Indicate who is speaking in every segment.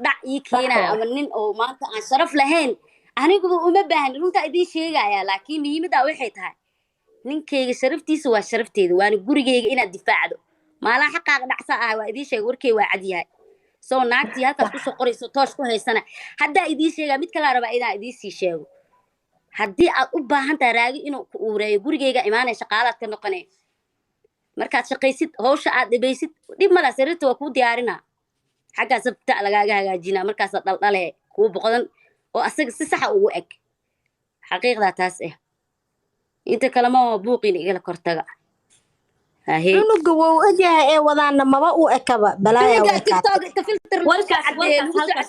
Speaker 1: dhac ii keena ama nin oo maanta aan sharaf lahayn aniguba uma baahan runta idin sheegaya laakiin muhiimada waxay tahay ninkeyga sharaftiisa waa sharafteeda waana gurigeyga inaad difaacdo maala xaqaaga dhacsa ah waa idin sheeg warkay waa cad yahay soo naagtii halkaas ku soo qorayso toosh ku haysana haddaa idin sheegaa mid kala raba inaan idin sii sheego haddii aad u baahan tahay raagi inuu ku uureeyo gurigeyga imaanay shaqaalaad ka noqonay markaad shaqaysid hawsha aad dhibaysid dhib mala sariirta waa kuu diyaarinaa xaggaa sabta lagaaga hagaajinaa markaas dhaldhale kuu boqodan oo asaga si sax ugu eg xaqiiqdaa taas ah inta kale ma buuqin igala kortaga هاهي
Speaker 2: cunuga wuu ogyahay ee wadaana maba u ekaba balaaya
Speaker 1: cunuga
Speaker 2: way
Speaker 1: tiktok
Speaker 2: kaatay
Speaker 1: inta filter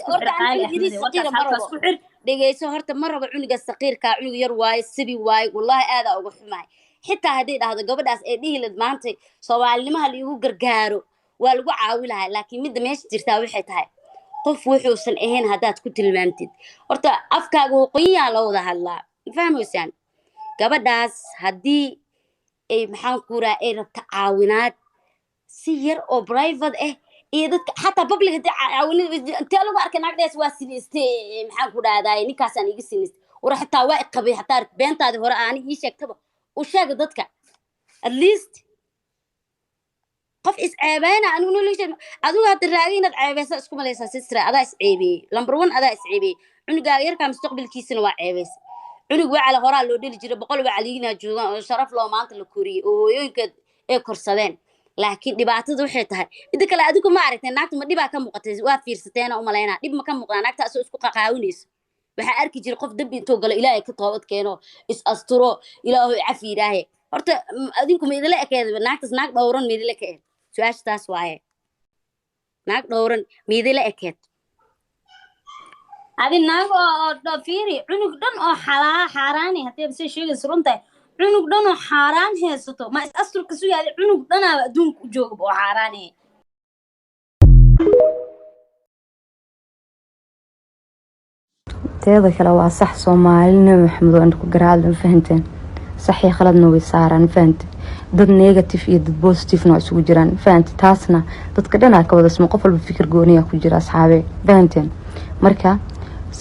Speaker 1: horta aan yiri saqiir marabo dhegeyso horta marabo cunuga saqiirka cunug yar waaye sibi waaye wallahi aad ugu xumaay xitaa hadii dhahdo gabadhaas ee dhihilad maanta Soomaalinimaha la igu gargaaro waa lagu caawi lahaa laakiin mid meesha jirta waxay tahay qof wuxuusan ahayn hadaad ku tilmaantid horta afkaaga qoyiyaa la wada hadlaa fahmaysan gabadhaas hadii ay maxaan ku raa ay rabta caawinaad si yar oo private ah iyo dadka xataa public caawinaad inta lagu arkay naagdaas waa sineestay maxaan ku dhahday ninkaas aan iga sineestay wara xataa waa qabay xataa beentaadi hore aan ii sheegtaba u sheeg dadka at least qof is ceebayna anigu nolosha adigu had raagay inaad ceebayso isku malaysaa sister adaa is ceebay number 1 adaa is ceebay cunugaaga yarka mustaqbalkiisana waa ceebays cunug wacala horaa loo dhali jiray boqol wacaliina joogan oo sharaf loo maanta la koriyay oo hooyooyinka ay korsadeen laakiin dhibaatada waxay tahay mid kale adigu ma aragtay naagta ma dhibaa ka muuqatay waa fiirsateen oo maleena dhib ma ka muuqdaa naagta asoo isku qaqaawinayso waxa arki jiray qof dambi intuu galo ilaahay ka toobad keeno is asturo ilaahay cafi ilaahay horta adinku ma idila ekeed naagtas naag dhowran ma idila ekeed su'aashtaas waaye naag dhowran ma idila ekeed
Speaker 3: adi naag oo fiiri cunug dhan oo xaaraani hadii ay sheegay runta cunug dhan oo xaaraan haysato ma is asturka soo yaadi cunug dhan adduunka u joogo oo xaaraani
Speaker 4: teeda kale waa sax Soomaalina Maxamed oo ku garaadlan fahanteen sax iyo khaladna way saaraan fahanteen dad negative iyo dad positive na isugu jiraan fahanteen taasna dadka dhan ka wada isma qof walba fikir gooniya ku jira asxaabe fahanteen marka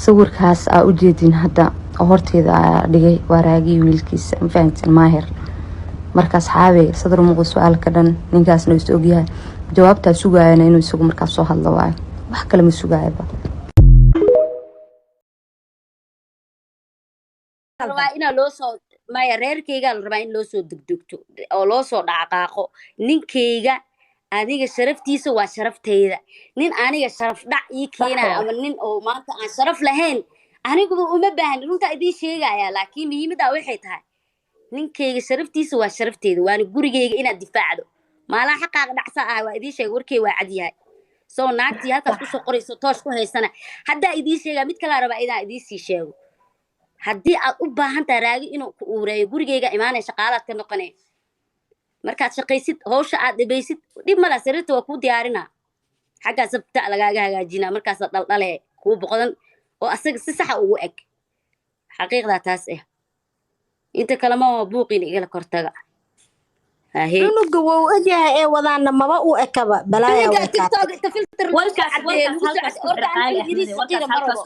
Speaker 4: sawirkaas aa u jeedin hadda horteeda dhigay waraagii wiilkiisa fahanteen maahir marka asxaabe sadar muqo su'aal ka dhan ninkaasna is ogyahay jawaabta sugaayana inuu isagu markaas soo hadlo waay wax kale ma sugaayba
Speaker 1: rabaa ina loo soo maya reerkeyga la rabaa in loo soo degdegto oo loo soo dhaqaaqo ninkeyga adiga sharaftiisa waa sharafteyda nin aniga sharaf dhac ii keena ama nin oo maanta aan sharaf lahayn aniguba uma baahan runta idin sheegaya laakiin muhiimada waxay tahay ninkeyga sharaftiisa waa sharafteeda waana gurigeyga inaad difaacdo maala xaqaaga dhacsa ah waa idin sheeg warkay waa cad yahay soo naagtii halkaas ku soo qorayso toosh ku haysana haddaa idin sheegaa mid kala raba inaan idin sii sheego haddii aad u baahan tahay raagi inuu ku uureeyo gurigeyga imaanay shaqaalaad ka noqonay markaad shaqaysid hawsha aad dhibaysid dhib mala sariirta waa kuu diyaarinaa xaggaa sabta lagaaga hagaajinaa markaas dhaldhale kuu boqodan oo asaga si sax ugu eg xaqiiqdaa taas ah inta kale ma buuqin igala kortaga هاهي
Speaker 2: cunuga wuu ogyahay ee wadaana maba u ekaba balaaya way kaatay
Speaker 1: tiktok inta filter horta aan yiri saqiir marabo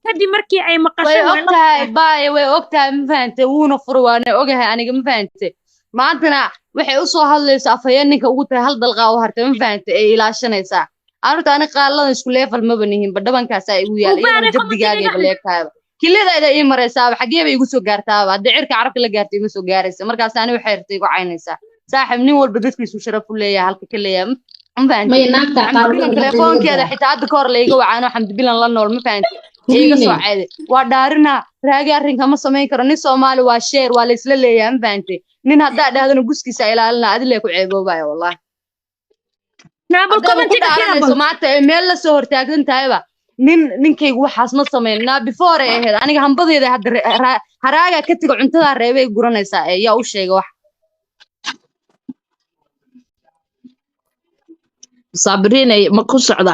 Speaker 3: kadib markii ay
Speaker 4: way
Speaker 3: maqashay
Speaker 4: ogtahay baay way ogtahay ma fahantay wuuna furo waana ogahay aniga ma fahantay maantana waxay u soo hadlaysaa afhayeenka ugu tahay hal dalqa oo hartay ma fahantay ay ilaashanaysaa arrinta aniga qaaladan isku leefal ma banihin badhabankaas ay igu yaal iyo jabdigaaga ay baleekayba kileeda ay maraysaa xagee bay igu soo gaartaaba hadii cirka carabka la gaartay igu soo gaaraysa markaas ani waxay irtay igu caynaysaa saaxib nin walba dadkiisu sharaf u leeyahay halka ka leeyahay ma fahantay telefoonkeeda xitaa hadda koor la iga wacaano xamdi bilan la nool ma fahantay iga soo ceeday waa dhaarina raagi arrinka ma samayn karo nin Soomaali waa sheer waa la isla leeyahay ma fahantay nin hadda dhahdana guskiisa ilaalina adile ku ceeboobay wallahi
Speaker 3: naabal commentiga
Speaker 4: dhaarayso maanta meel la soo hortaagsan tahayba ninkaygu waxaas ma sameynaa before ay ahayd aniga hambadeeda hadda haraaga ka tiga cuntada reebay guranaysaa yaa u sheegay wax
Speaker 5: صابرين ما كل سعدة